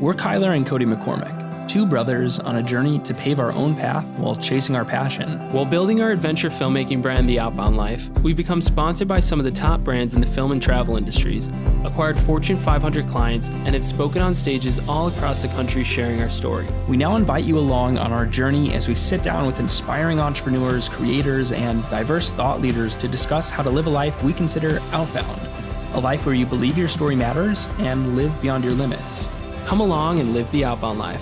We're Kyler and Kody McCormick, two brothers on a journey to pave our own path while chasing our passion. While building our adventure filmmaking brand, The Outbound Life, we become sponsored by some of the top brands in the film and travel industries, acquired Fortune 500 clients, and have spoken on stages all across the country sharing our story. We now invite you along on our journey as we sit down with inspiring entrepreneurs, creators, and diverse thought leaders to discuss how to live a life we consider outbound, a life where you believe your story matters and live beyond your limits. Come along and live the outbound life.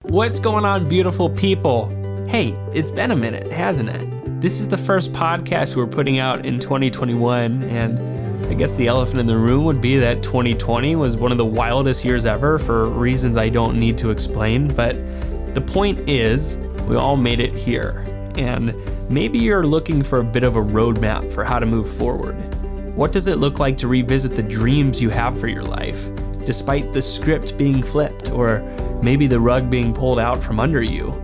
What's going on, beautiful people? Hey, it's been a minute, hasn't it? This is the first podcast we're putting out in 2021, and I guess the elephant in the room would be that 2020 was one of the wildest years ever for reasons I don't need to explain, but the point is, we all made it here, and maybe you're looking for a bit of a roadmap for how to move forward. What does it look like to revisit the dreams you have for your life, despite the script being flipped or maybe the rug being pulled out from under you?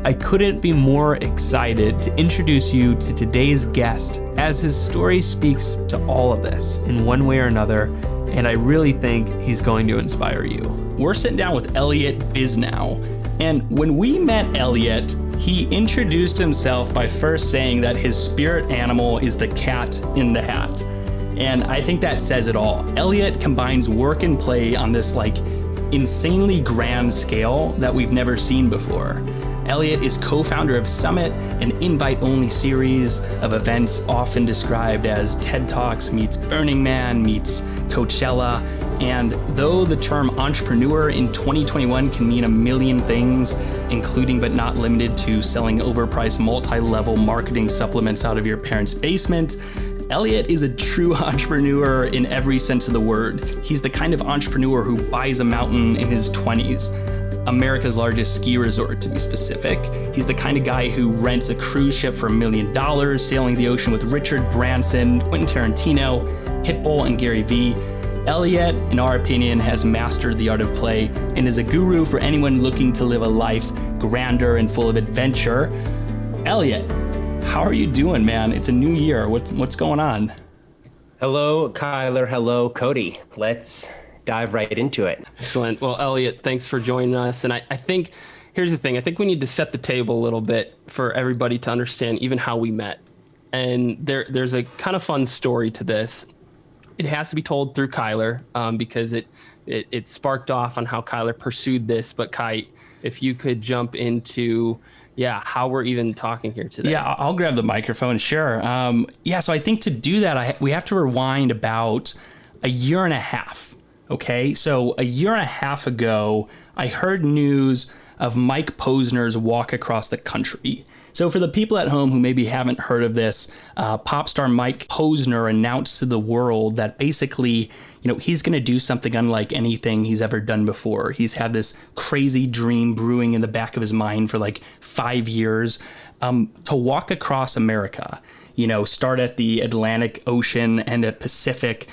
I couldn't be more excited to introduce you to today's guest, as his story speaks to all of this in one way or another, and I really think he's going to inspire you. We're sitting down with Elliott Bisnow, and when we met Elliott, he introduced himself by first saying that his spirit animal is the cat in the hat. And I think that says it all. Elliott combines work and play on this insanely grand scale that we've never seen before. Elliott is co-founder of Summit, an invite-only series of events often described as TED Talks meets Burning Man meets Coachella. And though the term entrepreneur in 2021 can mean a million things, including but not limited to selling overpriced multi-level marketing supplements out of your parents' basement, Elliott is a true entrepreneur in every sense of the word. He's the kind of entrepreneur who buys a mountain in his 20s, America's largest ski resort to be specific. He's the kind of guy who rents a cruise ship for $1 million, sailing the ocean with Richard Branson, Quentin Tarantino, Pitbull, and Gary Vee. Elliott, in our opinion, has mastered the art of play and is a guru for anyone looking to live a life grander and full of adventure. Elliott, how are you doing, man? It's a new year. What's going on? Hello, Kyler. Hello, Kody. Let's dive right into it. Excellent. Well, Elliott, thanks for joining us. And I think, here's the thing. I think we need to set the table a little bit for everybody to understand even how we met. And there's a kind of fun story to this. It has to be told through Kyler because it sparked off on how Kyler pursued this. But Kai, if you could jump into how we're even talking here today. Yeah, I'll grab the microphone, sure. So I think to do that, we have to rewind about a year and a half, okay? So a year and a half ago, I heard news of Mike Posner's walk across the country. So for the people at home who maybe haven't heard of this, pop star Mike Posner announced to the world that basically, he's going to do something unlike anything he's ever done before. He's had this crazy dream brewing in the back of his mind for 5 years to walk across America, start at the Atlantic Ocean and at Pacific,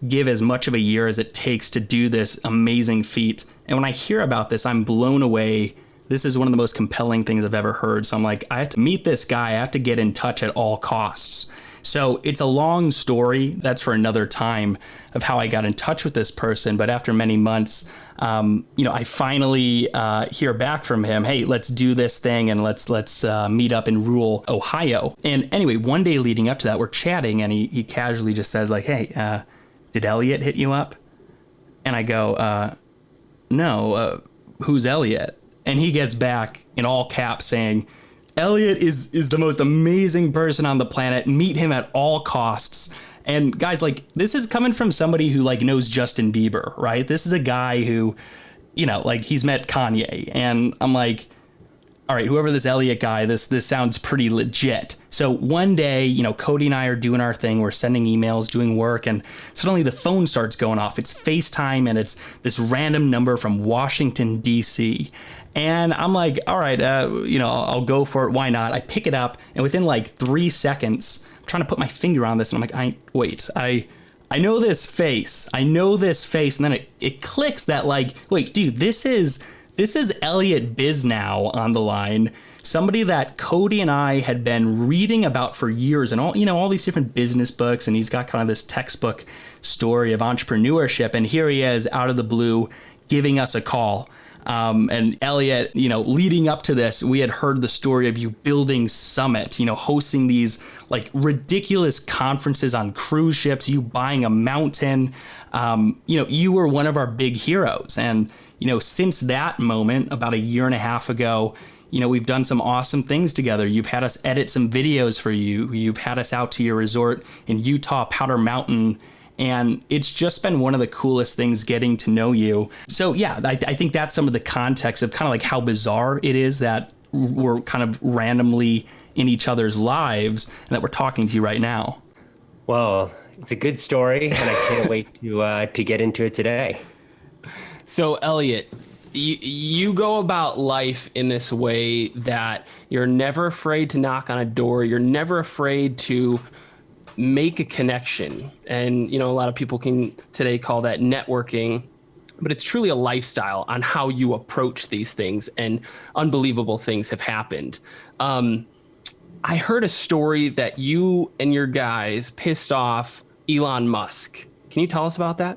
give as much of a year as it takes to do this amazing feat. And when I hear about this, I'm blown away. This is one of the most compelling things I've ever heard. So I'm like, I have to meet this guy. I have to get in touch at all costs. So it's a long story. That's for another time of how I got in touch with this person. But after many months, I finally hear back from him. Hey, let's do this thing and let's meet up in rural Ohio. And anyway, one day leading up to that, we're chatting and he casually just says hey, did Elliott hit you up? And I go, no, who's Elliott? And he gets back in all caps saying, Elliott is the most amazing person on the planet. Meet him at all costs. And guys, this is coming from somebody who knows Justin Bieber, right? This is a guy who, he's met Kanye. And I'm like, all right, whoever this Elliott guy, this sounds pretty legit. So one day, Kody and I are doing our thing. We're sending emails, doing work, and suddenly the phone starts going off. It's FaceTime, and it's this random number from Washington, D.C., and I'm like, all right, I'll go for it. Why not? I pick it up, and within 3 seconds, I'm trying to put my finger on this, and I'm like, I know this face. And then it clicks that wait, dude, this is This is Elliott Bisnow on the line, somebody that Kody and I had been reading about for years, and all these different business books, and he's got kind of this textbook story of entrepreneurship, and here he is out of the blue giving us a call. And Elliott, leading up to this, we had heard the story of you building Summit, hosting these like ridiculous conferences on cruise ships, you buying a mountain. You were one of our big heroes. And, since that moment, about a year and a half ago, we've done some awesome things together. You've had us edit some videos for you. You've had us out to your resort in Utah, Powder Mountain. And it's just been one of the coolest things getting to know you. So yeah, I think that's some of the context of kind of like how bizarre it is that we're kind of randomly in each other's lives and that we're talking to you right now. Well, it's a good story, and I can't wait to get into it today. So Elliott, you go about life in this way that you're never afraid to knock on a door. You're never afraid to make a connection. And, a lot of people can today call that networking, but it's truly a lifestyle on how you approach these things, and unbelievable things have happened. I heard a story that you and your guys pissed off Elon Musk. Can you tell us about that?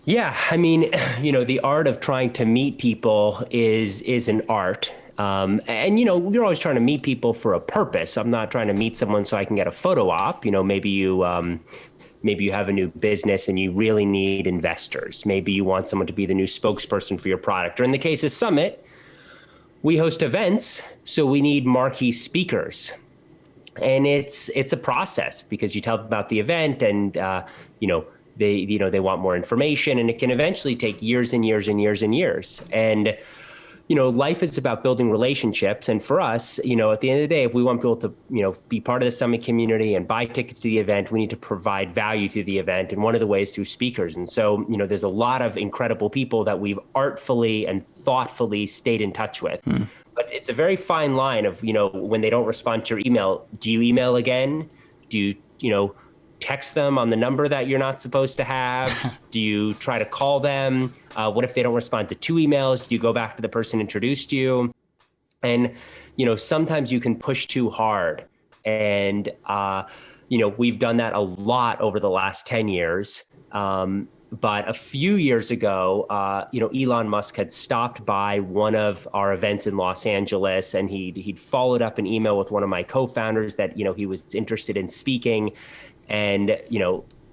Yeah, I mean, the art of trying to meet people is an art. And you're always trying to meet people for a purpose. I'm not trying to meet someone so I can get a photo op. Maybe you have a new business and you really need investors. Maybe you want someone to be the new spokesperson for your product. Or in the case of Summit, we host events, so we need marquee speakers. And it's a process, because you tell them about the event, and they want more information, and it can eventually take years and years and years and years. And life is about building relationships. And for us, at the end of the day, if we want people to, be part of the Summit community and buy tickets to the event, we need to provide value through the event. And one of the ways through speakers. And so, there's a lot of incredible people that we've artfully and thoughtfully stayed in touch with. But it's a very fine line of, when they don't respond to your email, do you email again? Do you, text them on the number that you're not supposed to have? Do you try to call them? What if they don't respond to 2 emails? Do you go back to the person who introduced you? And, sometimes you can push too hard. And, we've done that a lot over the last 10 years. But a few years ago, Elon Musk had stopped by one of our events in Los Angeles, and he'd followed up an email with one of my co-founders that, he was interested in speaking. And,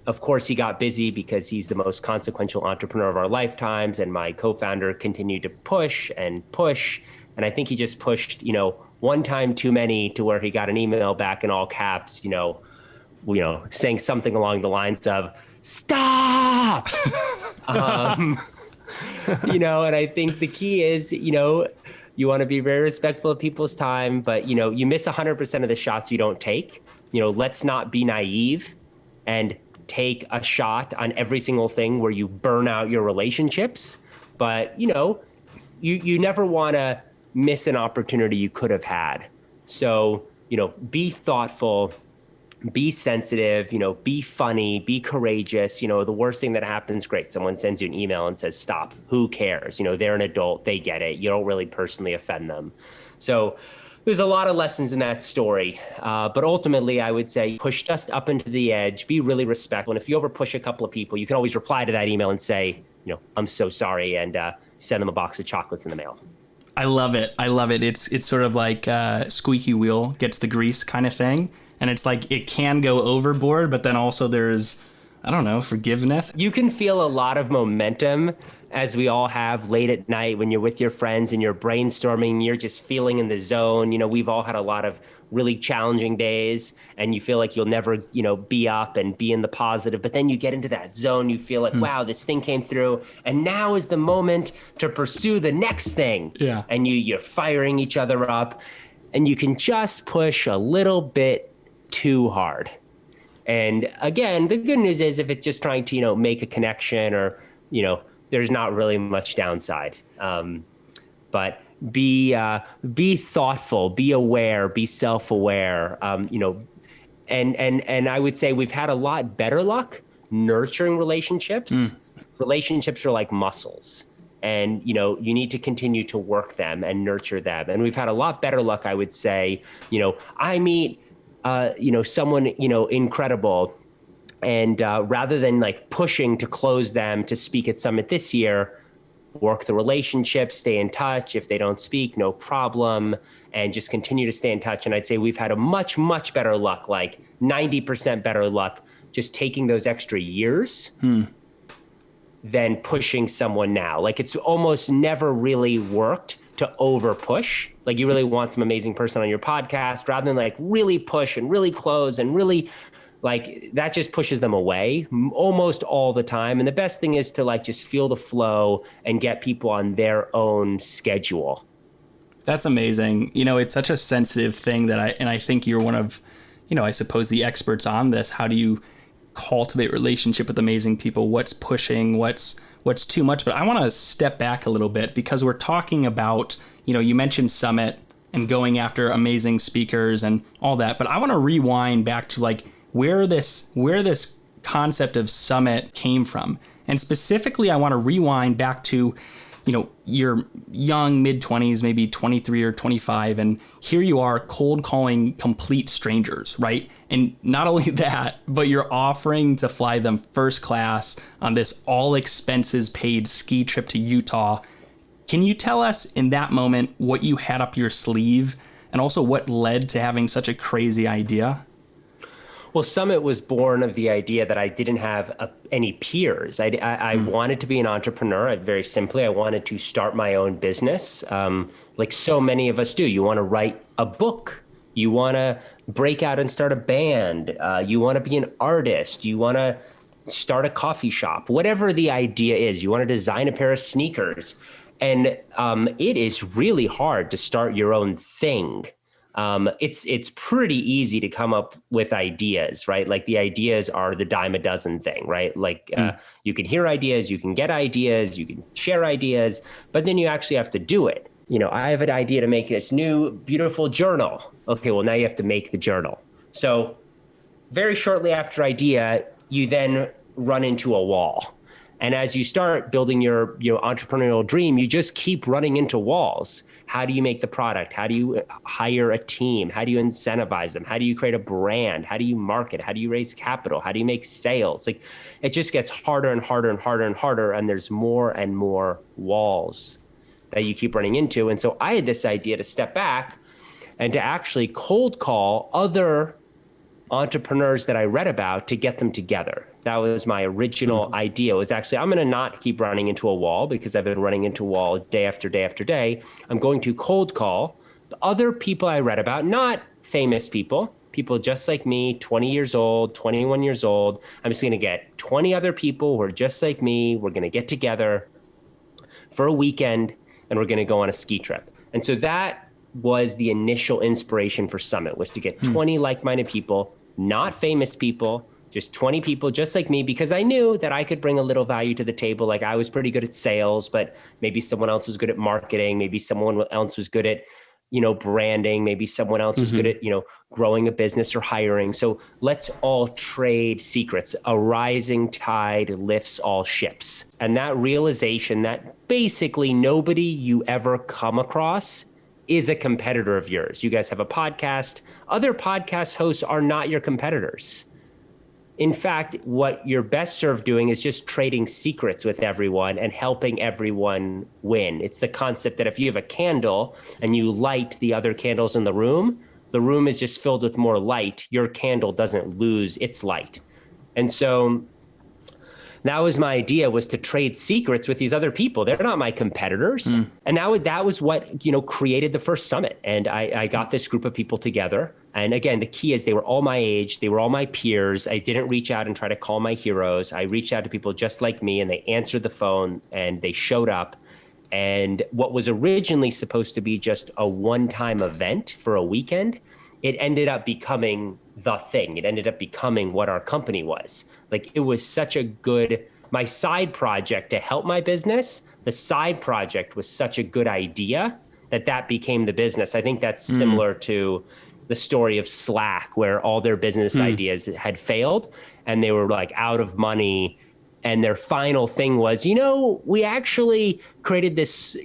of course, he got busy because he's the most consequential entrepreneur of our lifetimes. And my co-founder continued to push and push. And I think he just pushed, one time too many, to where he got an email back in all caps, saying something along the lines of, "Stop!" And I think the key is, you want to be very respectful of people's time, but, you miss 100% of the shots you don't take. Let's not be naive and take a shot on every single thing where you burn out your relationships. But, you never want to miss an opportunity you could have had. So, be thoughtful, be sensitive, be funny, be courageous. The worst thing that happens, great, someone sends you an email and says, "Stop." Who cares? They're an adult, they get it. You don't really personally offend them. So there's a lot of lessons in that story. But ultimately, I would say push just up into the edge, be really respectful. And if you over push a couple of people, you can always reply to that email and say, "I'm so sorry," and send them a box of chocolates in the mail. I love it. It's sort of like squeaky wheel gets the grease kind of thing. And it's like it can go overboard, but then also there's, forgiveness. You can feel a lot of momentum, as we all have late at night when you're with your friends and you're brainstorming, you're just feeling in the zone. We've all had a lot of really challenging days, and you feel like you'll never, be up and be in the positive. But then you get into that zone, you feel like, wow, this thing came through, and now is the moment to pursue the next thing. Yeah. And you're firing each other up, and you can just push a little bit too hard. And again, the good news is if it's just trying to, make a connection, or, there's not really much downside. But be thoughtful, be aware, be self-aware, and I would say we've had a lot better luck nurturing relationships. Relationships are like muscles. and, you know, you need to continue to work them and nurture them. And we've had a lot better luck, I would say. You know, I meet, someone, incredible. And rather than like pushing to close them to speak at Summit this year, work the relationship, stay in touch. If they don't speak, no problem, and just continue to stay in touch. And I'd say we've had a much, much better luck, like 90% better luck, just taking those extra years than pushing someone now. Like it's almost never really worked to over push. Like you really want some amazing person on your podcast rather than like really push and really close and really like that just pushes them away almost all the time. And the best thing is to like just feel the flow and get people on their own schedule. That's amazing. You know, it's such a sensitive thing that I think you're one of, I suppose the experts on this. How do you cultivate relationship with amazing people? What's pushing? What's too much? But I want to step back a little bit because we're talking about, you mentioned Summit and going after amazing speakers and all that. But I want to rewind back to like where this concept of Summit came from. And specifically, I want to rewind back to, your young mid-20s, maybe 23 or 25, and here you are cold calling complete strangers, right? And not only that, but you're offering to fly them first class on this all expenses paid ski trip to Utah. Can you tell us in that moment what you had up your sleeve and also what led to having such a crazy idea? Well, Summit was born of the idea that I didn't have any peers. I wanted to be an entrepreneur. Very simply, I wanted to start my own business, like so many of us do. You want to write a book. You want to break out and start a band. You want to be an artist. You want to start a coffee shop. Whatever the idea is, you want to design a pair of sneakers. And it is really hard to start your own thing. It's pretty easy to come up with ideas, right? Like the ideas are the dime a dozen thing, right? Like you can hear ideas, you can get ideas, you can share ideas, but then you actually have to do it. I have an idea to make this new beautiful journal. Okay, well now you have to make the journal. So very shortly after idea, you then run into a wall. And as you start building your entrepreneurial dream, you just keep running into walls. How do you make the product? How do you hire a team? How do you incentivize them? How do you create a brand? How do you market? How do you raise capital? How do you make sales? Like it just gets harder and harder and harder and harder. And there's more and more walls that you keep running into. And so I had this idea to step back and to actually cold call other entrepreneurs that I read about to get them together. That was my original idea. Was actually, I'm going to not keep running into a wall because I've been running into a wall day after day after day. I'm going to cold call the other people I read about, not famous people just like me, 20 years old, 21 years old. I'm just going to get 20 other people who are just like me. We're going to get together for a weekend and we're going to go on a ski trip. And so that was the initial inspiration for Summit, was to get 20 like-minded people, not famous people, just 20 people just like me, because I knew that I could bring a little value to the table. Like I was pretty good at sales, but maybe someone else was good at marketing. Maybe someone else was good at, branding. Maybe someone else was good at, growing a business or hiring. So let's all trade secrets. A rising tide lifts all ships. And that realization that basically nobody you ever come across is a competitor of yours. You guys have a podcast. Other podcast hosts are not your competitors. In fact, what you're best served doing is just trading secrets with everyone and helping everyone win. It's the concept that if you have a candle and you light the other candles in the room is just filled with more light. Your candle doesn't lose its light. And so that was my idea, was to trade secrets with these other people. They're not my competitors. And that was what, created the first Summit. And I got this group of people together. And again, the key is they were all my age. They were all my peers. I didn't reach out and try to call my heroes. I reached out to people just like me, and they answered the phone and they showed up. And what was originally supposed to be just a one-time event for a weekend, it ended up becoming the thing. It ended up becoming what our company was. Like it was such a good, my side project to help my business, the side project was such a good idea that became the business. I think that's similar to the story of Slack, where all their business ideas had failed and they were like out of money And their final thing was, we actually created this,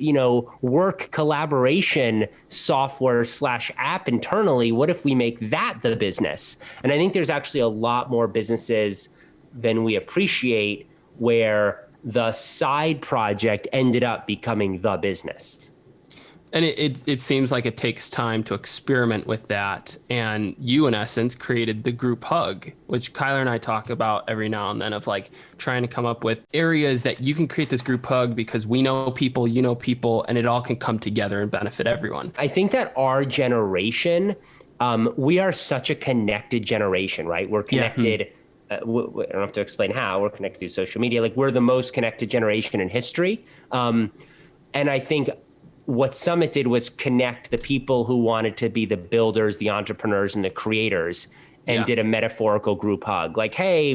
work collaboration software / app internally. What if we make that the business? And I think there's actually a lot more businesses than we appreciate where the side project ended up becoming the business. And it seems like it takes time to experiment with that. And you, in essence, created the group hug, which Kyler and I talk about every now and then, of like trying to come up with areas that you can create this group hug because we know people, you know people, and it all can come together and benefit everyone. I think that our generation, we are such a connected generation, right? We're connected. I don't have to explain how. We're connected through social media. Like, we're the most connected generation in history. And I think what Summit did was connect the people who wanted to be the builders, the entrepreneurs, and the creators, and did a metaphorical group hug. Like, hey,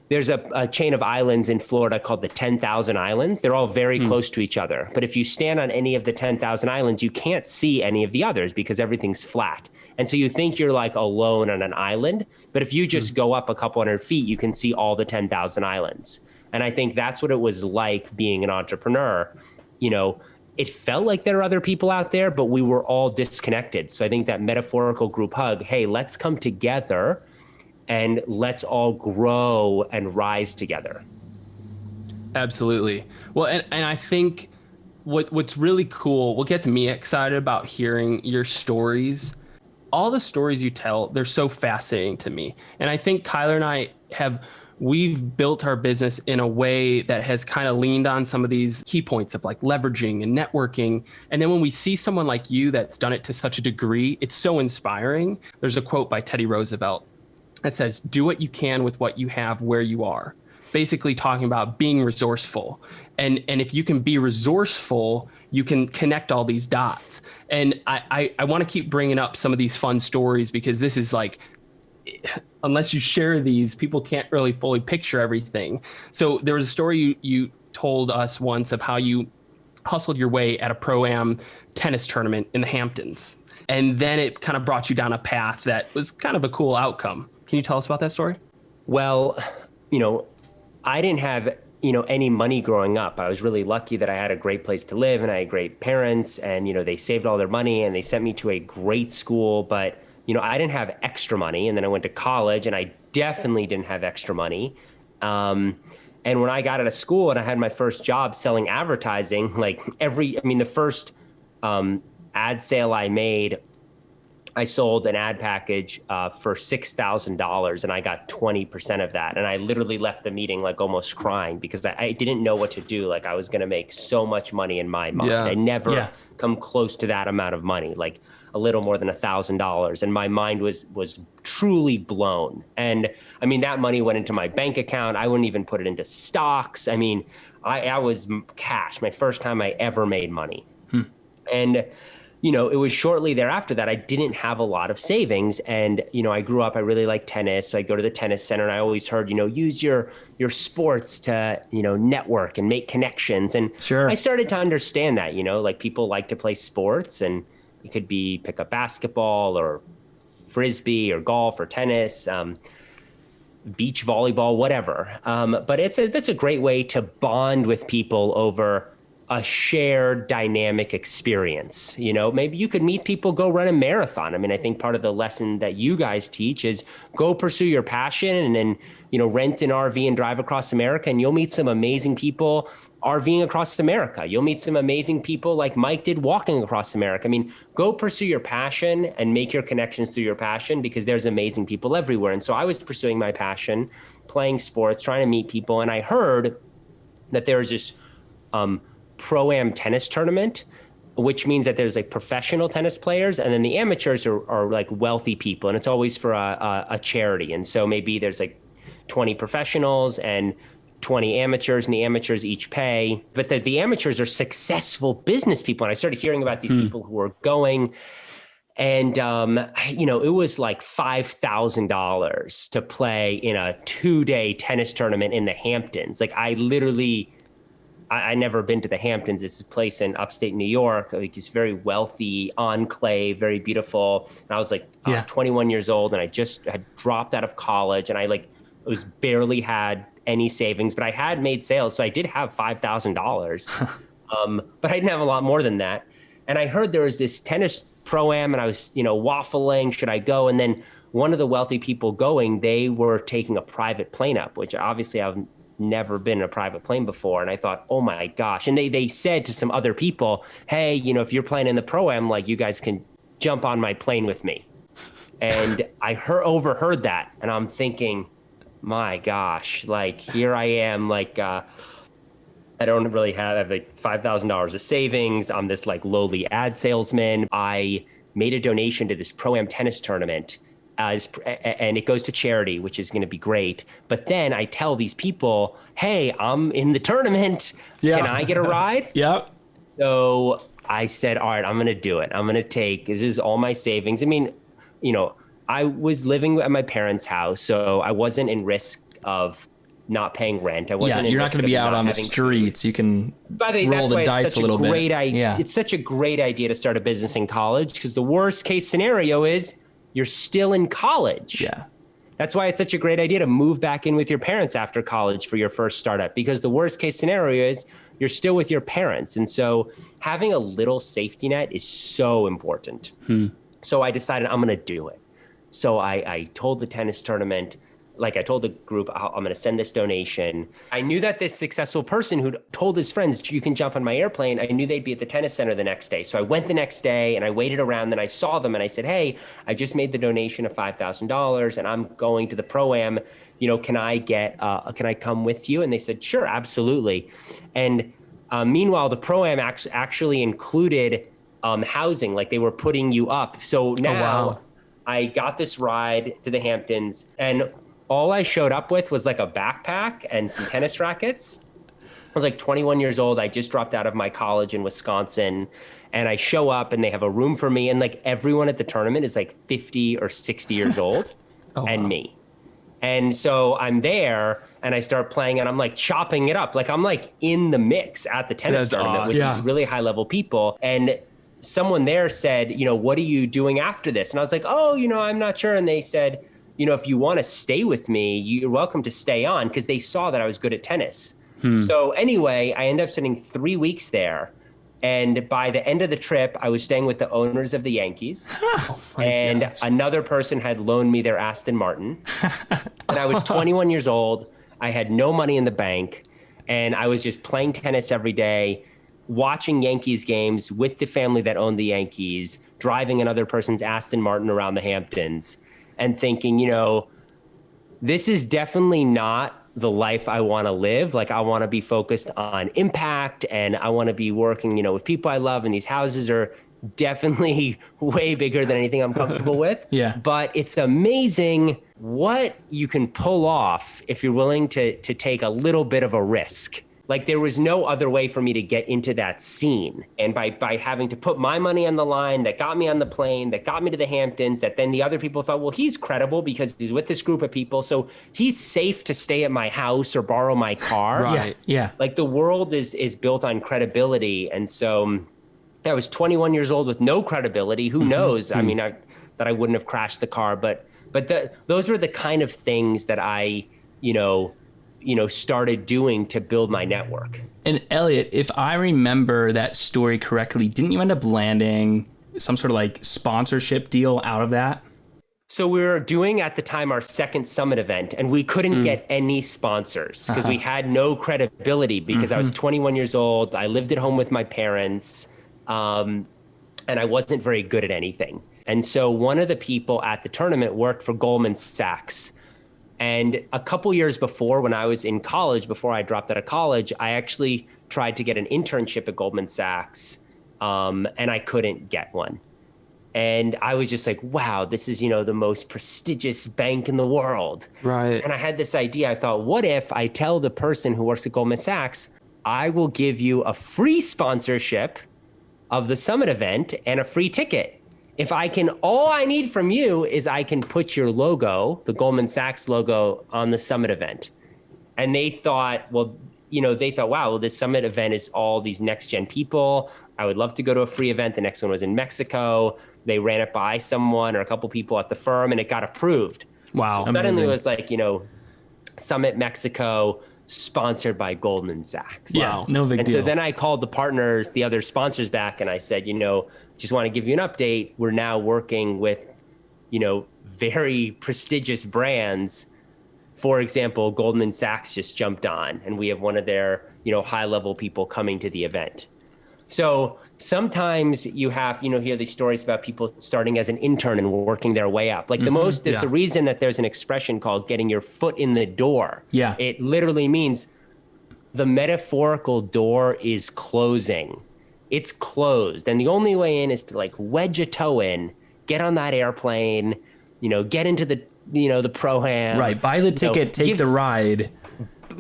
there's a chain of islands in Florida called the 10,000 Islands. They're all very close to each other. But if you stand on any of the 10,000 islands, you can't see any of the others because everything's flat. And so you think you're like alone on an island. But if you just go up a couple hundred feet, you can see all the 10,000 islands. And I think that's what it was like being an entrepreneur. It felt like there are other people out there, but we were all disconnected. So I think that metaphorical group hug, hey, let's come together and let's all grow and rise together. Absolutely. Well, and I think what's really cool, what gets me excited about hearing your stories, all the stories you tell, they're so fascinating to me. And I think Kyler and I we've built our business in a way that has kind of leaned on some of these key points of like leveraging and networking. And then when we see someone like you that's done it to such a degree, it's so inspiring. There's a quote by Teddy Roosevelt that says, "Do what you can with what you have where you are." Basically talking about being resourceful. And if you can be resourceful, you can connect all these dots. And I want to keep bringing up some of these fun stories because this is like, unless you share these, people can't really fully picture everything. So there was a story you told us once of how you hustled your way at a Pro-Am tennis tournament in the Hamptons. And then it kind of brought you down a path that was kind of a cool outcome. Can you tell us about that story? Well, I didn't have, any money growing up. I was really lucky that I had a great place to live and I had great parents and, they saved all their money and they sent me to a great school. But I didn't have extra money, and then I went to college, and I definitely didn't have extra money. And when I got out of school and I had my first job selling advertising, the first ad sale I made, I sold an ad package for $6,000, and I got 20% of that. And I literally left the meeting like almost crying because I didn't know what to do. Like, I was going to make so much money in my mind. I never come close to that amount of money, like a little more than $1,000. And my mind was truly blown. And that money went into my bank account. I wouldn't even put it into stocks. I was cash, my first time I ever made money. And it was shortly thereafter that I didn't have a lot of savings. And, I grew up, I really liked tennis. So I go to the tennis center and I always heard, use your sports to, network and make connections. And I started to understand that, like people like to play sports, and it could be pick up basketball or frisbee or golf or tennis, beach volleyball, whatever. But that's a great way to bond with people over a shared dynamic experience. Maybe you could meet people, go run a marathon. I think part of the lesson that you guys teach is go pursue your passion and then, rent an RV and drive across America, and you'll meet some amazing people RVing across America. You'll meet some amazing people like Mike did walking across America. Go pursue your passion and make your connections through your passion, because there's amazing people everywhere. And so I was pursuing my passion, playing sports, trying to meet people. And I heard that there was this, Pro-Am tennis tournament, which means that there's like professional tennis players, and then the amateurs are like wealthy people, and it's always for a charity. And so maybe there's like 20 professionals and 20 amateurs, and the amateurs each pay, but the amateurs are successful business people. And I started hearing about these people who were going, and it was like $5,000 to play in a 2-day tennis tournament in the Hamptons. Like, I never been to the Hamptons. It's a place in upstate New York. Like, it's very wealthy enclave, very beautiful. And I was like 21 years old, and I just had dropped out of college, and I barely had any savings, but I had made sales. So I did have $5,000, but I didn't have a lot more than that. And I heard there was this tennis pro-am and I was, waffling, should I go? And then one of the wealthy people going, they were taking a private plane up, which obviously I've never been in a private plane before. And I thought, oh my gosh. And they said to some other people, hey, if you're playing in the pro-am, like you guys can jump on my plane with me. And I overheard that. And I'm thinking, my gosh, like here I am, like, I don't really have like $5,000 of savings. I'm this like lowly ad salesman. I made a donation to this pro-am tennis tournament. And it goes to charity, which is going to be great. But then I tell these people, hey, I'm in the tournament. Yeah. Can I get a ride? Yep. So I said, all right, I'm going to do it. I'm going to this is all my savings. I mean, I was living at my parents' house, so I wasn't in risk of not paying rent. You're not going to be out on the streets. You can roll the dice a little bit. Yeah. It's such a great idea to start a business in college because the worst case scenario is you're still in college. Yeah. That's why it's such a great idea to move back in with your parents after college for your first startup, because the worst case scenario is you're still with your parents. And so having a little safety net is so important. So I decided I'm going to do it. So I told the tennis tournament, like I told the group, I'm going to send this donation. I knew that this successful person who told his friends, you can jump on my airplane, I knew they'd be at the tennis center the next day. So I went the next day and I waited around, then I saw them and I said, hey, I just made the donation of $5,000 and I'm going to the pro-am, can I come with you? And they said, sure, absolutely. And meanwhile, the pro-am actually included housing, like they were putting you up. So now I got this ride to the Hamptons and all I showed up with was like a backpack and some tennis rackets. I was like 21 years old. I just dropped out of my college in Wisconsin and I show up and they have a room for me. And like everyone at the tournament is like 50 or 60 years old me. And so I'm there and I start playing and I'm like chopping it up. Like I'm like in the mix at the tennis tournament with these really high level people. And someone there said, what are you doing after this? And I was like, I'm not sure. And they said, if you want to stay with me, you're welcome to stay on, because they saw that I was good at tennis. So anyway, I ended up spending 3 weeks there. And by the end of the trip, I was staying with the owners of the Yankees. And another person had loaned me their Aston Martin. And I was 21 years old. I had no money in the bank. And I was just playing tennis every day, watching Yankees games with the family that owned the Yankees, driving another person's Aston Martin around the Hamptons, and thinking, this is definitely not the life I want to live. Like I want to be focused on impact and I want to be working, with people I love, and these houses are definitely way bigger than anything I'm comfortable with. Yeah. But it's amazing what you can pull off if you're willing to take a little bit of a risk. Like there was no other way for me to get into that scene. And by having to put my money on the line, that got me on the plane, that got me to the Hamptons, that then the other people thought, well, he's credible because he's with this group of people, so he's safe to stay at my house or borrow my car. Right. Yeah. Like the world is built on credibility. And so I was 21 years old with no credibility. Who knows? I mean, that I wouldn't have crashed the car, but those were the kind of things that I, started doing to build my network. And Elliott, if I remember that story correctly, didn't you end up landing some sort of like sponsorship deal out of that? So we were doing at the time our second summit event, and we couldn't get any sponsors because we had no credibility because I was 21 years old. I lived at home with my parents, and I wasn't very good at anything. And so one of the people at the tournament worked for Goldman Sachs. And a couple years before, when I was in college, before I dropped out of college, I actually tried to get an internship at Goldman Sachs, and I couldn't get one. And I was just like, wow, this is, the most prestigious bank in the world. Right. And I had this idea. I thought, what if I tell the person who works at Goldman Sachs, I will give you a free sponsorship of the summit event and a free ticket. If all I need from you is I can put your logo, the Goldman Sachs logo, on the summit event. And they thought, wow, well, this summit event is all these next gen people. I would love to go to a free event. The next one was in Mexico. They ran it by someone or a couple people at the firm and it got approved. Wow. So suddenly it was like, Summit Mexico, sponsored by Goldman Sachs. Yeah, no big and deal. so then I called the partners, the other sponsors back, and I said, just want to give you an update. We're now working with, very prestigious brands. For example, Goldman Sachs just jumped on, and we have one of their, high-level people coming to the event. So sometimes you have, hear these stories about people starting as an intern and working their way up. Like there's a reason that there's an expression called getting your foot in the door. Yeah. It literally means the metaphorical door is closing. It's closed. And the only way in is to like wedge a toe in, get on that airplane, get into the pro-am. Right. Buy the ticket, take the ride.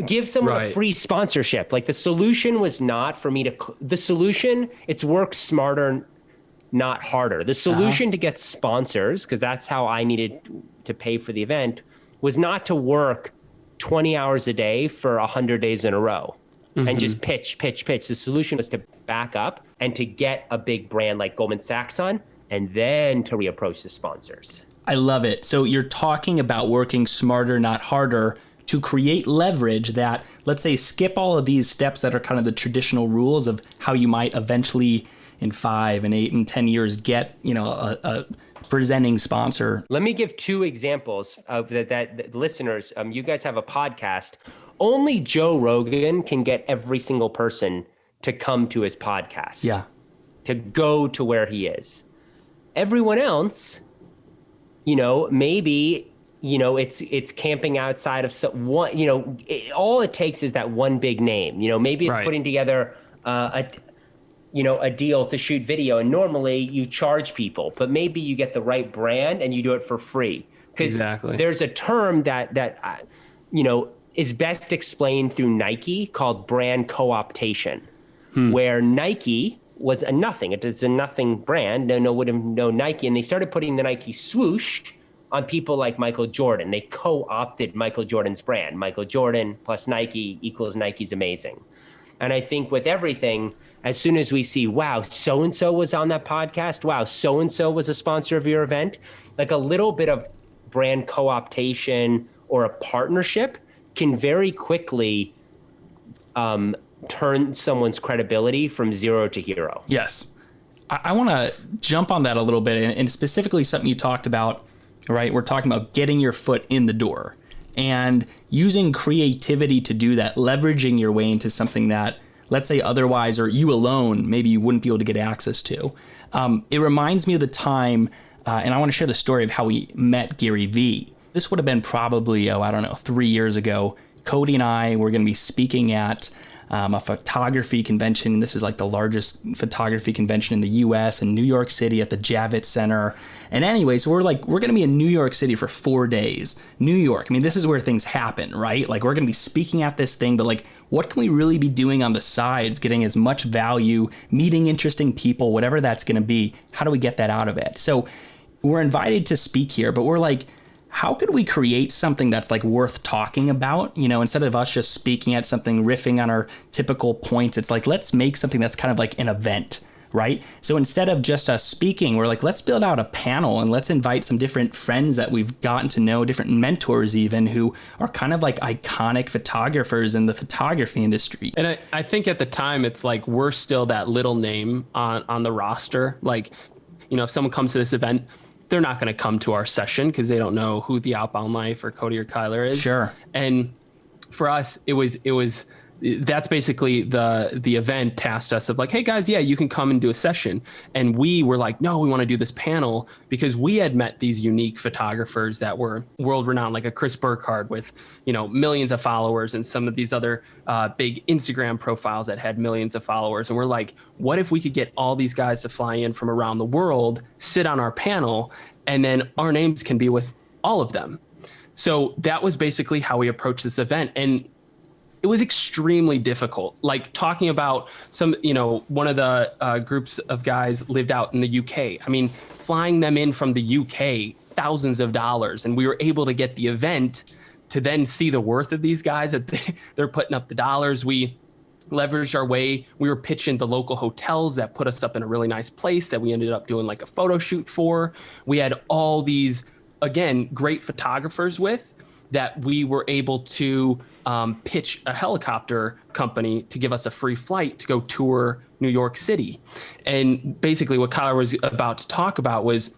Give someone a free sponsorship. Like the solution was not for me it's work smarter, not harder. The solution to get sponsors, because that's how I needed to pay for the event, was not to work 20 hours a day for 100 days in a row and just pitch. The solution was to back up and to get a big brand like Goldman Sachs on, and then to reapproach the sponsors. I love it. So you're talking about working smarter, not harder, to create leverage that, let's say, skip all of these steps that are kind of the traditional rules of how you might eventually in 5 and 8 and 10 years get, a presenting sponsor. Let me give 2 examples of that listeners, you guys have a podcast. Only Joe Rogan can get every single person to come to his podcast. Yeah. To go to where he is. Everyone else, maybe it's camping outside of one, all it takes is that one big name, maybe it's putting together a deal to shoot video. And normally you charge people, but maybe you get the right brand and you do it for free. Because there's a term that is best explained through Nike called brand co-optation, where Nike was a nothing. It is a nothing brand. No one would have known Nike. And they started putting the Nike swoosh on people like Michael Jordan. They co-opted Michael Jordan's brand. Michael Jordan plus Nike equals Nike's amazing. And I think with everything, as soon as we see, wow, so-and-so was on that podcast, wow, so-and-so was a sponsor of your event, like a little bit of brand co-optation or a partnership can very quickly turn someone's credibility from 0 to hero. Yes. I want to jump on that a little bit, and specifically something you talked about, right? We're talking about getting your foot in the door and using creativity to do that, leveraging your way into something that, let's say otherwise, or you alone, maybe you wouldn't be able to get access to. It reminds me of the time, and I want to share the story of how we met Gary Vee. This would have been probably, 3 years ago. Kody and I were going to be speaking at a photography convention. This is like the largest photography convention in the US in New York City at the Javits Center. And anyway, so we're going to be in New York City for 4 days. New York, I mean, this is where things happen, right? Like we're going to be speaking at this thing, but like, what can we really be doing on the sides, getting as much value, meeting interesting people, whatever that's going to be? How do we get that out of it? So we're invited to speak here, but we're like, how could we create something that's like worth talking about? Instead of us just speaking at something, riffing on our typical points, it's like, let's make something that's kind of like an event, right? So instead of just us speaking, we're like, let's build out a panel and let's invite some different friends that we've gotten to know, different mentors even, who are kind of like iconic photographers in the photography industry. And I think at the time, it's like, we're still that little name on the roster. Like, if someone comes to this event, they're not going to come to our session because they don't know who the Outbound Life or Kody or Kyler is. Sure. And for us, that's basically the event tasked us of like, hey guys, yeah, you can come and do a session. And we were like, no, we want to do this panel because we had met these unique photographers that were world renowned, like a Chris Burkhardt with, millions of followers, and some of these other big Instagram profiles that had millions of followers. And we're like, what if we could get all these guys to fly in from around the world, sit on our panel, and then our names can be with all of them. So that was basically how we approached this event. And it was extremely difficult. Like talking about one of the groups of guys lived out in the UK. I mean, flying them in from the UK, thousands of dollars. And we were able to get the event to then see the worth of these guys, that they're putting up the dollars. We leveraged our way. We were pitching the local hotels that put us up in a really nice place that we ended up doing like a photo shoot for. We had all these, again, great photographers with. that we were able to pitch a helicopter company to give us a free flight to go tour New York City. And basically what Kyle was about to talk about was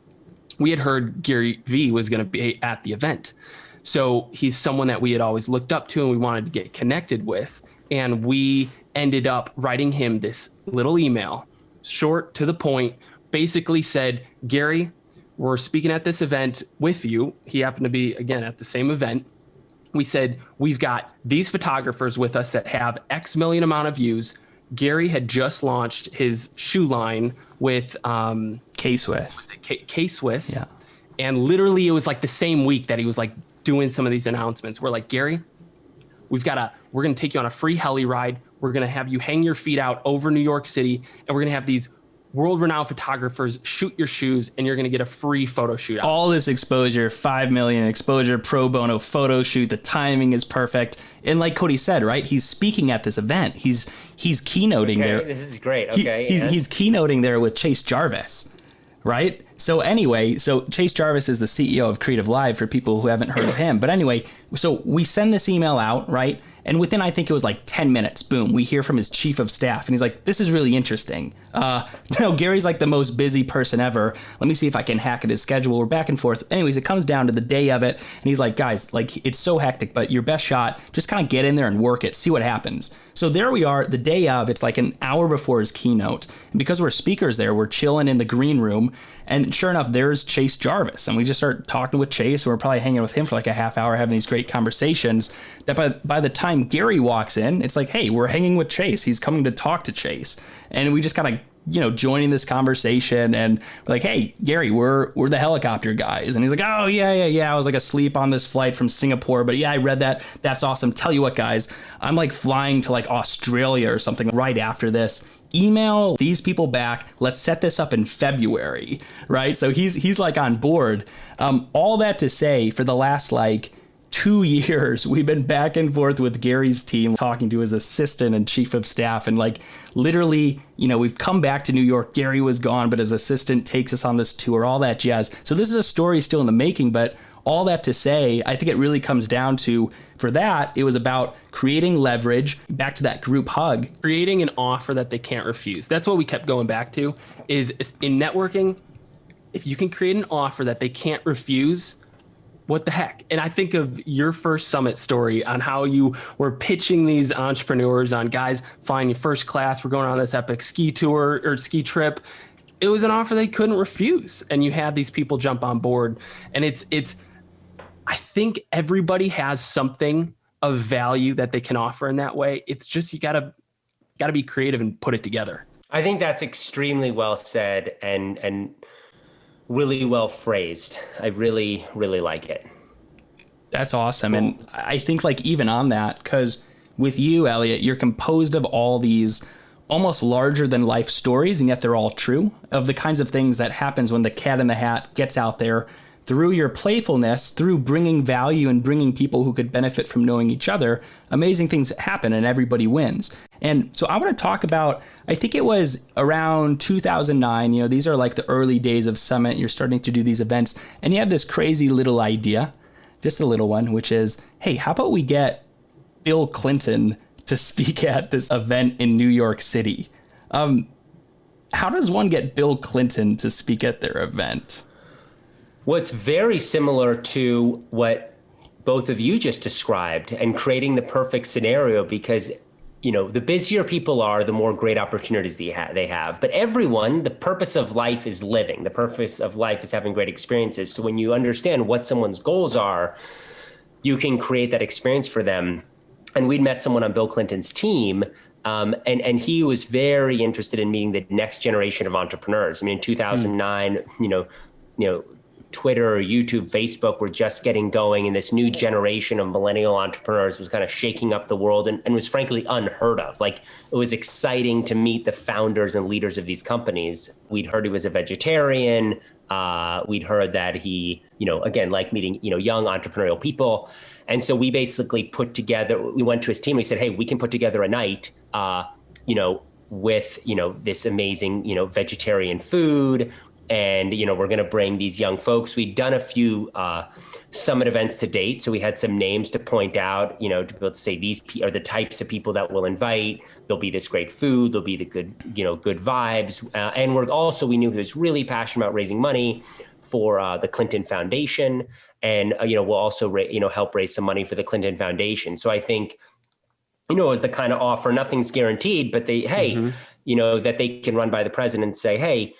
we had heard Gary Vee was going to be at the event. So he's someone that we had always looked up to and we wanted to get connected with. And we ended up writing him this little email, short to the point, basically said, Gary, we're speaking at this event with you. He happened to be, again, at the same event. We said, we've got these photographers with us that have X million amount of views. Gary had just launched his shoe line with K-Swiss. K-Swiss. Yeah. And literally it was like the same week that he was like doing some of these announcements. We're like, Gary, we're going to take you on a free heli ride. We're going to have you hang your feet out over New York City. And we're going to have these world-renowned photographers shoot your shoes, and you're going to get a free photo shoot out. All this exposure, 5 million exposure, pro bono photo shoot. The timing is perfect. And like Kody said, right, he's speaking at this event. He's keynoting there. This is great. Okay. He's keynoting there with Chase Jarvis, right? So anyway, Chase Jarvis is the CEO of Creative Live for people who haven't heard of him. But anyway, so we send this email out, right? And within, I think it was like 10 minutes, boom, we hear from his chief of staff. And he's like, this is really interesting. Gary's like the most busy person ever. Let me see if I can hack at his schedule. We're back and forth. Anyways, it comes down to the day of it. And he's like, guys, like it's so hectic, but your best shot, just kind of get in there and work it, see what happens. So there we are, the day of, it's like an hour before his keynote. And because we're speakers there, we're chilling in the green room. And sure enough, there's Chase Jarvis. And we just start talking with Chase. And we're probably hanging with him for like a half hour, having these great conversations. That by the time Gary walks in, it's like, hey, we're hanging with Chase. He's coming to talk to Chase. And we just kind of, joining this conversation, and we're like, hey, Gary, we're the helicopter guys. And he's like, oh, yeah. I was like asleep on this flight from Singapore, but yeah, I read that. That's awesome. Tell you what, guys, I'm like flying to like Australia or something right after this. Email these people back. Let's set this up in February, right? So he's like on board. All that to say, for the last like 2 years, we've been back and forth with Gary's team, talking to his assistant and chief of staff. And like literally, we've come back to New York. Gary was gone, but his assistant takes us on this tour, all that jazz. So this is a story still in the making, but all that to say, I think it really comes down to, for that, it was about creating leverage, back to that group hug. Creating an offer that they can't refuse. That's what we kept going back to, is in networking, if you can create an offer that they can't refuse, what the heck? And I think of your first summit story on how you were pitching these entrepreneurs on, guys, flying you first class. We're going on this epic ski tour or ski trip. It was an offer they couldn't refuse. And you had these people jump on board. And I think everybody has something of value that they can offer in that way. It's just, you gotta be creative and put it together. I think that's extremely well said and really well phrased. I really, really like it. That's awesome. And I think like even on that, because with you, Elliott, you're composed of all these almost larger than life stories, and yet they're all true, of the kinds of things that happens when the cat in the hat gets out there through your playfulness, through bringing value and bringing people who could benefit from knowing each other. Amazing things happen and everybody wins. And so I want to talk about, I think it was around 2009, these are like the early days of Summit. You're starting to do these events and you have this crazy little idea, just a little one, which is, hey, how about we get Bill Clinton to speak at this event in New York City? How does one get Bill Clinton to speak at their event? Well, it's very similar to what both of you just described, and creating the perfect scenario, because, the busier people are, the more great opportunities they have. But everyone, the purpose of life is living. The purpose of life is having great experiences. So when you understand what someone's goals are, you can create that experience for them. And we'd met someone on Bill Clinton's team, and he was very interested in meeting the next generation of entrepreneurs. I mean, in 2009, Twitter, YouTube, Facebook were just getting going, and this new generation of millennial entrepreneurs was kind of shaking up the world and was frankly unheard of. Like, it was exciting to meet the founders and leaders of these companies. We'd heard he was a vegetarian. We'd heard that he, again, like meeting, young entrepreneurial people. And so we basically we went to his team. We said, hey, we can put together a night, with, this amazing, vegetarian food. And, we're going to bring these young folks. We'd done a few summit events to date. So we had some names to point out, to be able to say these are the types of people that we'll invite. There'll be this great food. There'll be the good, good vibes. And we knew he was really passionate about raising money for the Clinton Foundation. And, we'll also, help raise some money for the Clinton Foundation. So I think, it was the kind of offer, nothing's guaranteed, but that they can run by the president and say, hey,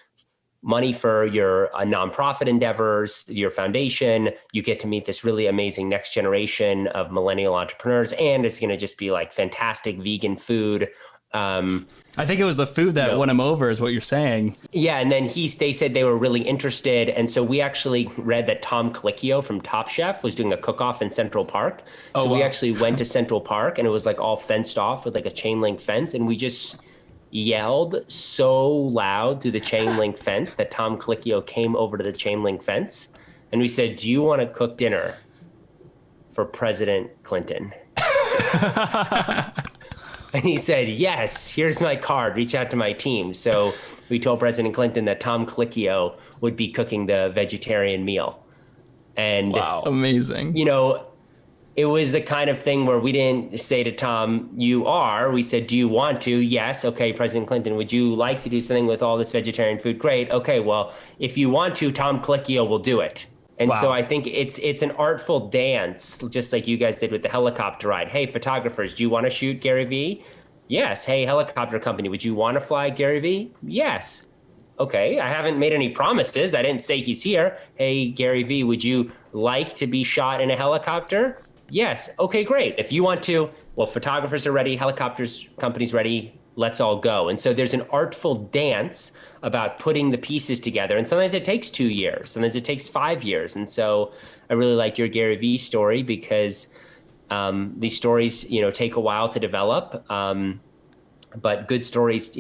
money for your nonprofit endeavors, your foundation, you get to meet this really amazing next generation of millennial entrepreneurs. And it's going to just be like fantastic vegan food. I think it was the food that won him over is what you're saying. Yeah. And then they said they were really interested. And so we actually read that Tom Colicchio from Top Chef was doing a cook-off in Central Park. We actually went to Central Park and it was like all fenced off with like a chain link fence. And we just yelled so loud through the chain link fence that Tom Colicchio came over to the chain link fence. And we said, do you want to cook dinner for President Clinton? And he said, yes, here's my card, reach out to my team. So we told President Clinton that Tom Colicchio would be cooking the vegetarian meal. And wow, amazing. It was the kind of thing where we didn't say to Tom, we said, do you want to? Yes. Okay, President Clinton, would you like to do something with all this vegetarian food? Great. Okay, well, if you want to, Tom Colicchio will do it. And so I think it's an artful dance, just like you guys did with the helicopter ride. Hey, photographers, do you want to shoot Gary Vee? Yes. Hey, helicopter company, would you want to fly Gary Vee? Yes. Okay, I haven't made any promises. I didn't say he's here. Hey, Gary Vee, would you like to be shot in a helicopter? Yes. Okay, great. If you want to, well, photographers are ready, helicopters companies ready, let's all go. And so there's an artful dance about putting the pieces together. And sometimes it takes 2 years, sometimes it takes 5 years. And so I really like your Gary Vee story because these stories, take a while to develop. But good stories,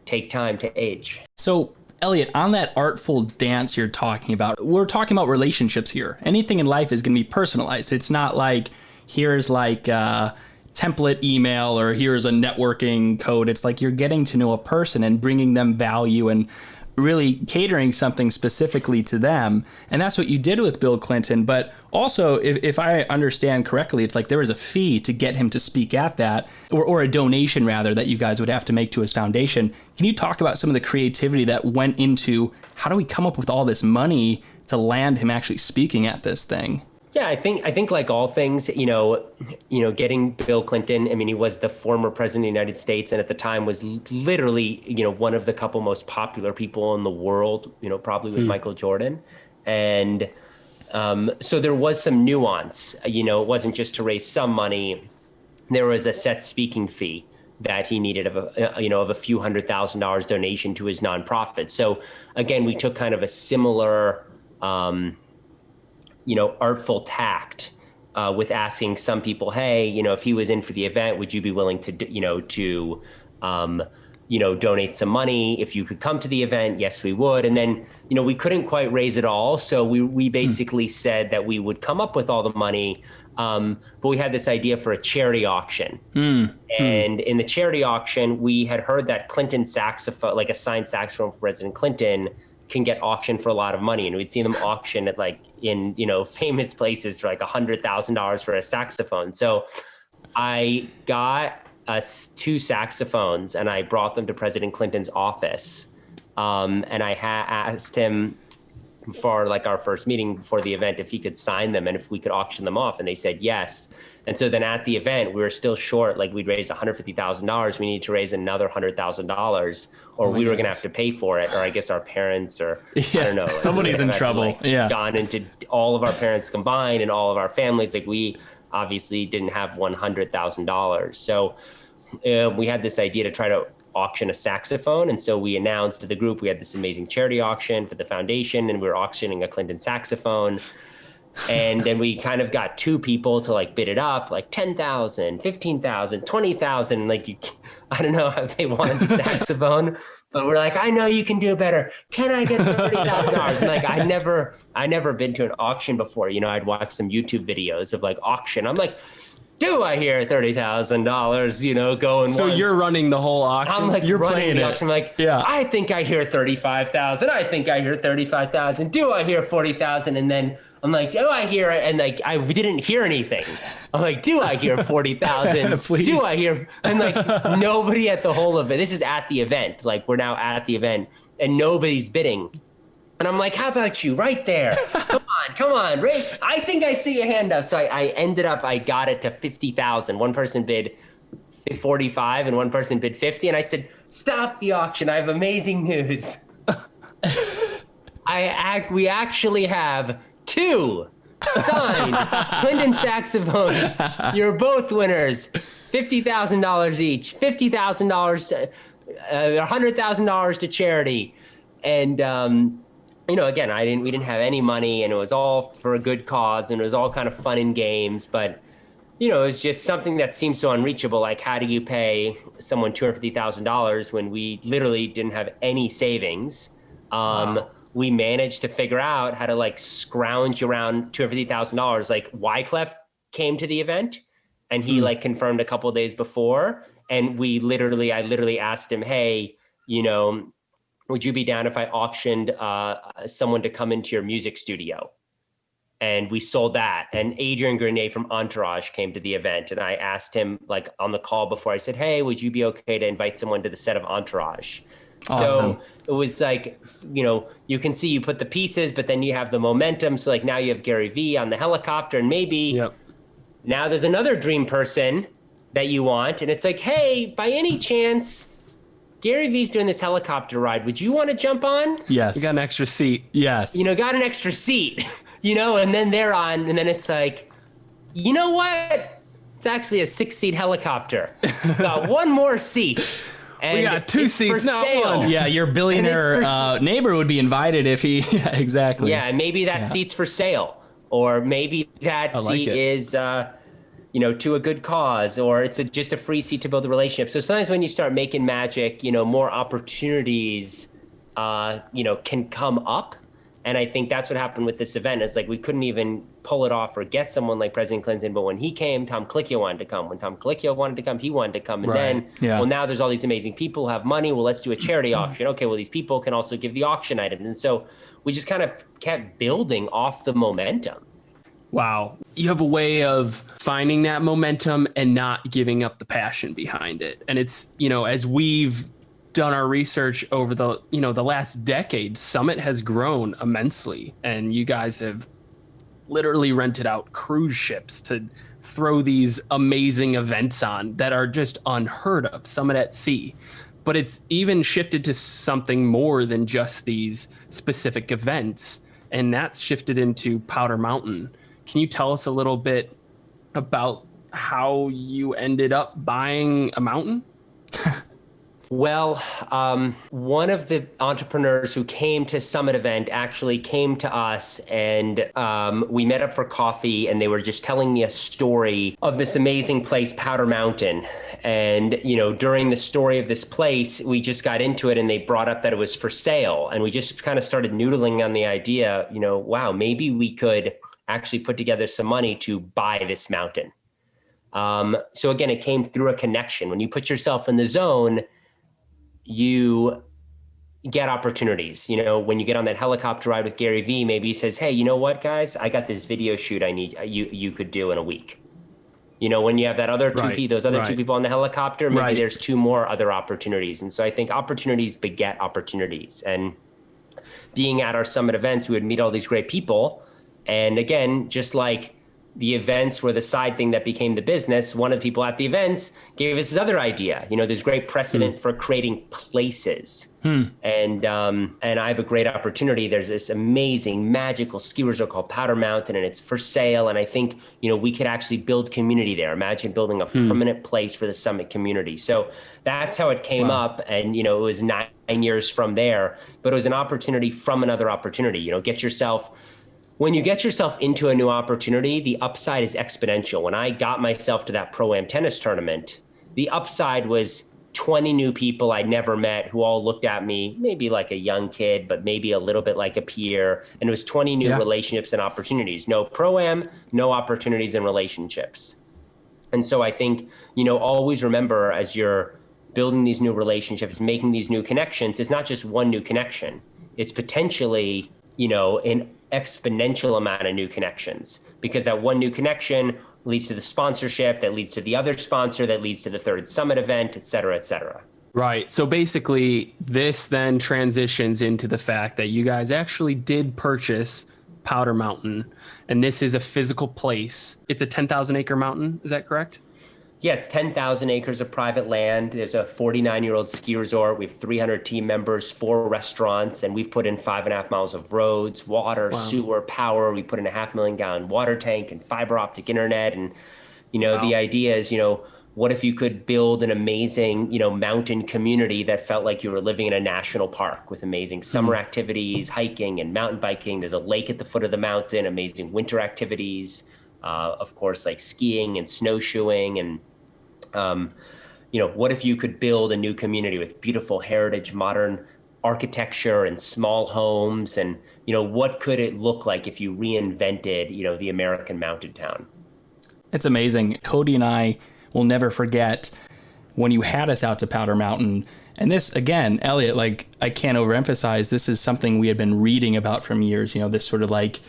take time to age. So Elliott, on that artful dance you're talking about, we're talking about relationships here. Anything in life is going to be personalized. It's not like here's like a template email or here's a networking code. It's like you're getting to know a person and bringing them value and really catering something specifically to them. And that's what you did with Bill Clinton. But also, if I understand correctly, it's like there was a fee to get him to speak at that, or a donation rather, that you guys would have to make to his foundation. Can you talk about some of the creativity that went into how do we come up with all this money to land him actually speaking at this thing? Yeah, I think like all things, getting Bill Clinton, I mean, he was the former president of the United States and at the time was literally, one of the couple most popular people in the world, probably with Michael Jordan. And so there was some nuance, it wasn't just to raise some money. There was a set speaking fee that he needed of a few $100,000 donation to his nonprofit. So again, we took kind of a similar artful tact with asking some people, hey, if he was in for the event, would you be willing to, donate some money? If you could come to the event, yes, we would. And then, we couldn't quite raise it all. So we basically said that we would come up with all the money. But we had this idea for a charity auction. And in the charity auction, we had heard that Clinton saxophone, like a signed saxophone for President Clinton, can get auctioned for a lot of money. And we'd see them auction at in famous places for like $100,000 for a saxophone. So I got us 2 saxophones and I brought them to President Clinton's office. And I asked him for like our first meeting before the event if he could sign them and if we could auction them off. And they said yes. And so then at the event, we were still short, like we'd raised $150,000. We need to raise another $100,000 or we were going to have to pay for it. Or I guess our parents or I don't know. Somebody's in trouble. Gone into all of our parents combined and all of our families. Like we obviously didn't have $100,000. So we had this idea to try to auction a saxophone. And so we announced to the group, we had this amazing charity auction for the foundation and we were auctioning a Clinton saxophone. And then we kind of got 2 people to like bid it up, like 10,000, 15,000, 20,000. Like, I don't know if they wanted the saxophone, but we're like, I know you can do better. Can I get $30,000? And like, I never been to an auction before. I'd watched some YouTube videos of like auction. I'm like, do I hear $30,000, going So once? you're running the whole auction? I'm like, You're running playing the it. auction. I'm like, Yeah. I think I hear 35,000. I think I hear 35,000. Do I hear 40,000? And then I'm like, do I hear it? And like, I didn't hear anything. I'm like, do I hear 40,000? Please. Do I hear? And like, nobody at the whole event. This is at the event. Like, we're now at the event, and nobody's bidding. And I'm like, how about you right there? Come on, Ray. I think I see a hand up. So I ended up, I got it to 50,000. One person bid 45 and one person bid 50. And I said, stop the auction. I have amazing news. We actually have 2 signed Clinton saxophones. You're both winners. $50,000 each. $50,000, $100,000 to charity. And, again, we didn't have any money, and it was all for a good cause, and it was all kind of fun and games. But, it was just something that seems so unreachable. Like, how do you pay someone $250,000 when we literally didn't have any savings? Wow. We managed to figure out how to like scrounge around $250,000. Like, Wyclef came to the event, and he like confirmed a couple of days before, and I literally asked him, hey, would you be down if I auctioned someone to come into your music studio? And we sold that. And Adrian Grenier from Entourage came to the event. And I asked him like on the call before, I said, hey, would you be okay to invite someone to the set of Entourage? Awesome. So it was like, you can see you put the pieces, but then you have the momentum. So like now you have Gary Vee on the helicopter, and maybe now there's another dream person that you want. And it's like, hey, by any chance, Gary Vee's doing this helicopter ride. Would you want to jump on? Yes. You got an extra seat. Yes. Got an extra seat, and then they're on, and then it's like, you know what? It's actually a 6-seat helicopter. Got one more seat. And we got 2 seats, not sale. one. Yeah, your billionaire neighbor would be invited if he, yeah, exactly. Yeah, and maybe that seat's for sale. Or maybe that seat is, to a good cause, or it's just a free seat to build a relationship. So sometimes when you start making magic, more opportunities, can come up. And I think that's what happened with this event. It's like we couldn't even pull it off or get someone like President Clinton. But when he came, Tom Colicchio wanted to come. When Tom Colicchio wanted to come, he wanted to come. And then, well, now there's all these amazing people who have money. Well, let's do a charity auction. Okay, well, these people can also give the auction items. And so we just kind of kept building off the momentum. Wow. You have a way of finding that momentum and not giving up the passion behind it. And it's, as we've done our research over the last decade, Summit has grown immensely, and you guys have literally rented out cruise ships to throw these amazing events on that are just unheard of, Summit at Sea. But it's even shifted to something more than just these specific events, and that's shifted into Powder Mountain. Can you tell us a little bit about how you ended up buying a mountain? Well, one of the entrepreneurs who came to Summit event actually came to us, and we met up for coffee, and they were just telling me a story of this amazing place, Powder Mountain. And, during the story of this place, we just got into it, and they brought up that it was for sale. And we just kind of started noodling on the idea, wow, maybe we could actually put together some money to buy this mountain. So again, it came through a connection. When you put yourself in the zone, you get opportunities. When you get on that helicopter ride with Gary Vee, maybe he says, hey, you know what, guys, I got this video shoot I need you could do in a week. When you have that other two people on the helicopter, maybe there's 2 more other opportunities. And so I think opportunities beget opportunities. And being at our Summit events, we would meet all these great people. And again, just like the events were the side thing that became the business, one of the people at the events gave us this other idea. There's great precedent for creating places. And I have a great opportunity. There's this amazing magical ski resort called Powder Mountain, and it's for sale. And I think, we could actually build community there. Imagine building a permanent place for the Summit community. So that's how it came up. And, it was 9 years from there, but it was an opportunity from another opportunity. When you get yourself into a new opportunity, the upside is exponential. When I got myself to that Pro-Am tennis tournament, the upside was 20 new people I'd never met who all looked at me, maybe like a young kid, but maybe a little bit like a peer. And it was 20 new relationships and opportunities. No Pro-Am, no opportunities and relationships. And so I think, always remember as you're building these new relationships, making these new connections, it's not just one new connection. It's potentially, an exponential amount of new connections, because that one new connection leads to the sponsorship, that leads to the other sponsor, that leads to the third summit event, et cetera, et cetera. Right. So basically, this then transitions into the fact that you guys actually did purchase Powder Mountain, and this is a physical place. It's a 10,000 acre mountain. Is that correct? Yeah, it's 10,000 acres of private land. There's a 49-year-old ski resort. We have 300 team members, 4 restaurants, and we've put in 5.5 miles of roads, water, sewer, power. We put in a 500,000-gallon water tank and fiber optic internet. And, the idea is, what if you could build an amazing, mountain community that felt like you were living in a national park with amazing summer activities, hiking and mountain biking. There's a lake at the foot of the mountain, amazing winter activities, of course, like skiing and snowshoeing. And, what if you could build a new community with beautiful heritage, modern architecture and small homes? And, what could it look like if you reinvented, the American mountain town? It's amazing. Kody and I will never forget when you had us out to Powder Mountain. And this, again, Elliott, like, I can't overemphasize, this is something we had been reading about from years, this sort of like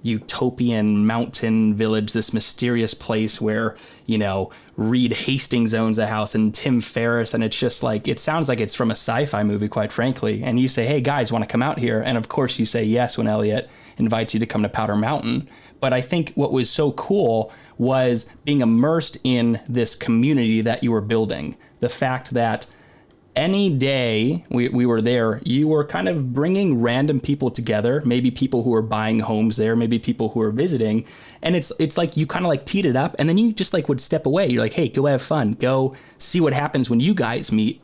utopian mountain village, this mysterious place where, Reed Hastings owns a house and Tim Ferriss. And it's just like, it sounds like it's from a sci-fi movie, quite frankly. And you say, hey, guys, want to come out here? And of course you say yes when Elliott invites you to come to Powder Mountain. But I think what was so cool was being immersed in this community that you were building. The fact that any day we were there, you were kind of bringing random people together, maybe people who are buying homes there, maybe people who are visiting. And it's like you kind of like teed it up and then you just like would step away. You're like, hey, go have fun. Go see what happens when you guys meet.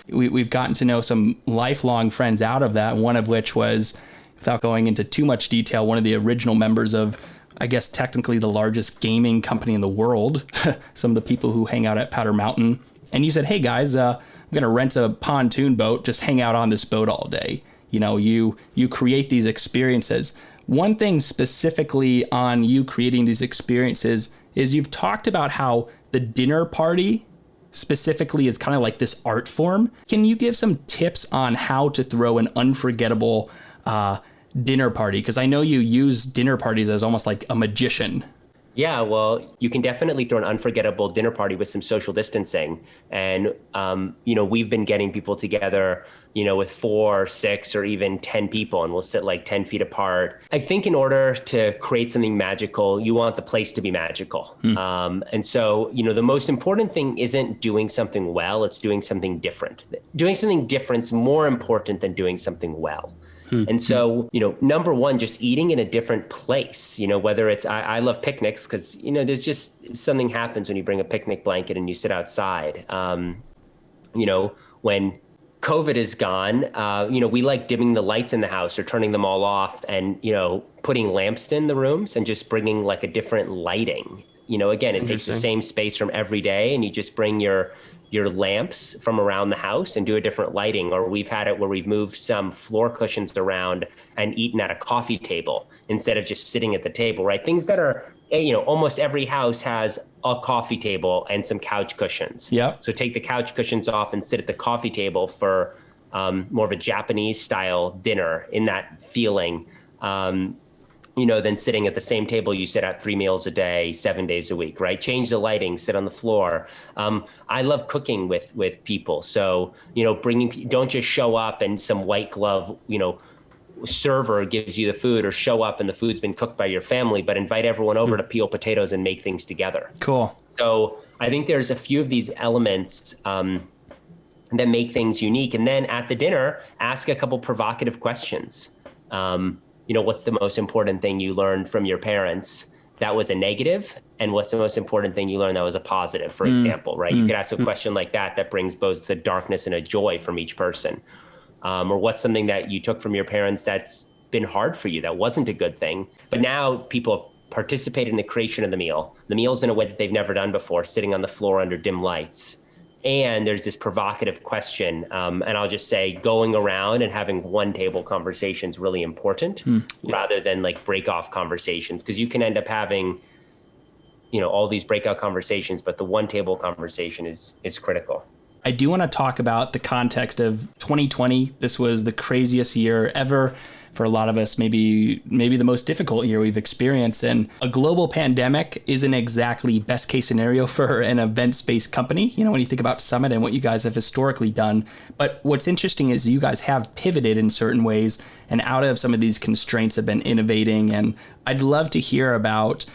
We've gotten to know some lifelong friends out of that. One of which was, without going into too much detail, one of the original members of, I guess, technically the largest gaming company in the world, some of the people who hang out at Powder Mountain. And you said, hey guys, I'm going to rent a pontoon boat, just hang out on this boat all day. You create these experiences. One thing specifically on you creating these experiences is you've talked about how the dinner party specifically is kind of like this art form. Can you give some tips on how to throw an unforgettable dinner party? Because I know you use dinner parties as almost like a magician. Yeah, well, you can definitely throw an unforgettable dinner party with some social distancing. And, we've been getting people together, with 4, 6, or even 10 people, and we'll sit like 10 feet apart. I think in order to create something magical, you want the place to be magical. And so, the most important thing isn't doing something well, it's doing something different. Doing something different is more important than doing something well. And so, number one, just eating in a different place, whether it's, I love picnics because, there's just something happens when you bring a picnic blanket and you sit outside. When COVID is gone, we like dimming the lights in the house or turning them all off and, putting lamps in the rooms and just bringing like a different lighting. Again, it takes the same space from every day and you just bring your lamps from around the house and do a different lighting. Or we've had it where we've moved some floor cushions around and eaten at a coffee table instead of just sitting at the table, right? Things that are, almost every house has a coffee table and some couch cushions. Yeah. So take the couch cushions off and sit at the coffee table for more of a Japanese style dinner in that feeling. Than sitting at the same table you sit at 3 meals a day, 7 days a week, right? Change the lighting, sit on the floor. I love cooking with people. So, don't just show up and some white glove, server gives you the food, or show up and the food's been cooked by your family, but invite everyone over to peel potatoes and make things together. Cool. So I think there's a few of these elements that make things unique. And then at the dinner, ask a couple provocative questions. What's the most important thing you learned from your parents that was a negative? And what's the most important thing you learned that was a positive, for example, right? You could ask a question like that brings both a darkness and a joy from each person. Or what's something that you took from your parents that's been hard for you, that wasn't a good thing, but now people have participated in the creation of the meal. The meal's in a way that they've never done before, sitting on the floor under dim lights. And there's this provocative question. And I'll just say going around and having one table conversation is really important rather than like break off conversations. Because you can end up having, all these breakout conversations, but the one table conversation is critical. I do want to talk about the context of 2020. This was the craziest year ever for a lot of us, maybe the most difficult year we've experienced. And a global pandemic isn't exactly best case scenario for an events-based company, when you think about Summit and what you guys have historically done. But what's interesting is you guys have pivoted in certain ways and out of some of these constraints have been innovating. And I'd love to hear about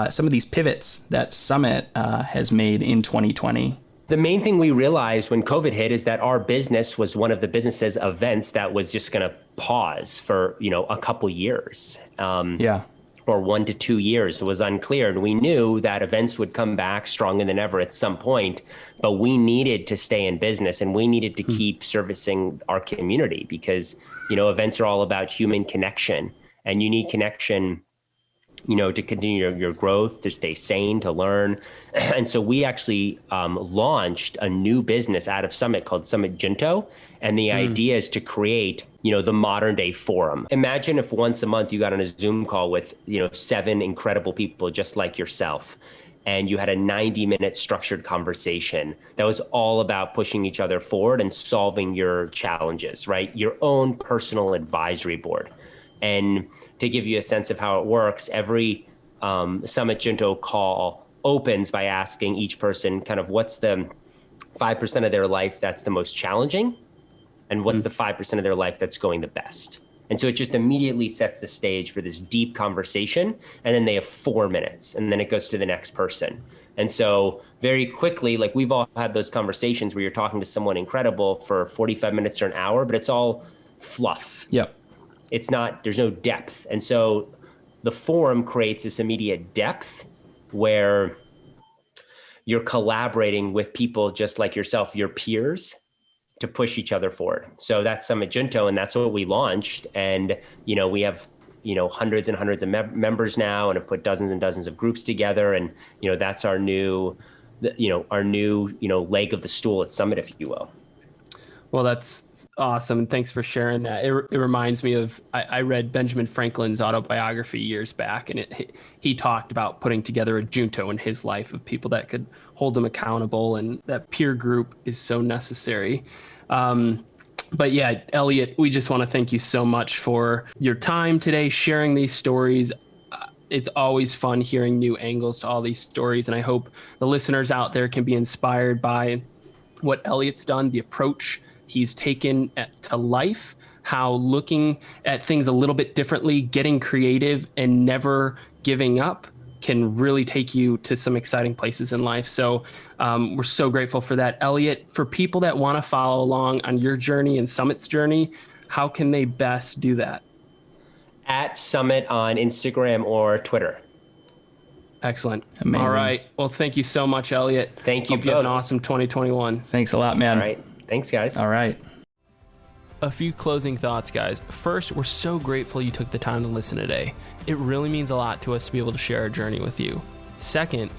some of these pivots that Summit has made in 2020. The main thing we realized when COVID hit is that our business was one of the businesses events that was just going to pause for, a couple years. Or 1 to 2 years. It was unclear. And we knew that events would come back stronger than ever at some point, but we needed to stay in business and we needed to keep servicing our community because, events are all about human connection, and you need connection to continue your growth, to stay sane, to learn. And so we actually launched a new business out of Summit called Summit Junto. And the idea is to create, the modern day forum. Imagine if once a month you got on a Zoom call with, 7 incredible people just like yourself. And you had a 90-minute structured conversation that was all about pushing each other forward and solving your challenges, right? Your own personal advisory board. And to give you a sense of how it works, every Summit Junto call opens by asking each person kind of what's the 5% of their life that's the most challenging and what's the 5% of their life that's going the best. And so it just immediately sets the stage for this deep conversation. And then they have 4 minutes and then it goes to the next person. And so very quickly, like we've all had those conversations where you're talking to someone incredible for 45 minutes or an hour, but it's all fluff. Yep. There's no depth. And so the forum creates this immediate depth where you're collaborating with people just like yourself, your peers, to push each other forward. So that's Summit Junto, and that's what we launched. And, we have, hundreds and hundreds of members now and have put dozens and dozens of groups together. And, that's our new leg of the stool at Summit, if you will. Well, that's awesome. Thanks for sharing that. It reminds me of, I read Benjamin Franklin's autobiography years back, and he talked about putting together a junto in his life of people that could hold him accountable, and that peer group is so necessary. But yeah, Elliott, we just want to thank you so much for your time today, sharing these stories. It's always fun hearing new angles to all these stories, and I hope the listeners out there can be inspired by what Elliott's done, the approach he's taken to life, how looking at things a little bit differently, getting creative and never giving up can really take you to some exciting places in life. So we're so grateful for that. Elliott, for people that want to follow along on your journey and Summit's journey, how can they best do that? At Summit on Instagram or Twitter. Excellent. Amazing. All right. Well, thank you so much, Elliott. Thank you. Hope you have an awesome 2021. Thanks a lot, man. All right. Thanks, guys. All right. A few closing thoughts, guys. First, we're so grateful you took the time to listen today. It really means a lot to us to be able to share our journey with you. Second,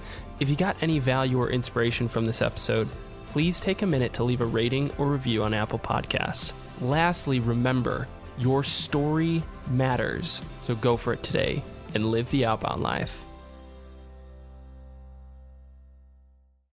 if you got any value or inspiration from this episode, please take a minute to leave a rating or review on Apple Podcasts. Lastly, remember, your story matters. So go for it today and live the outbound life.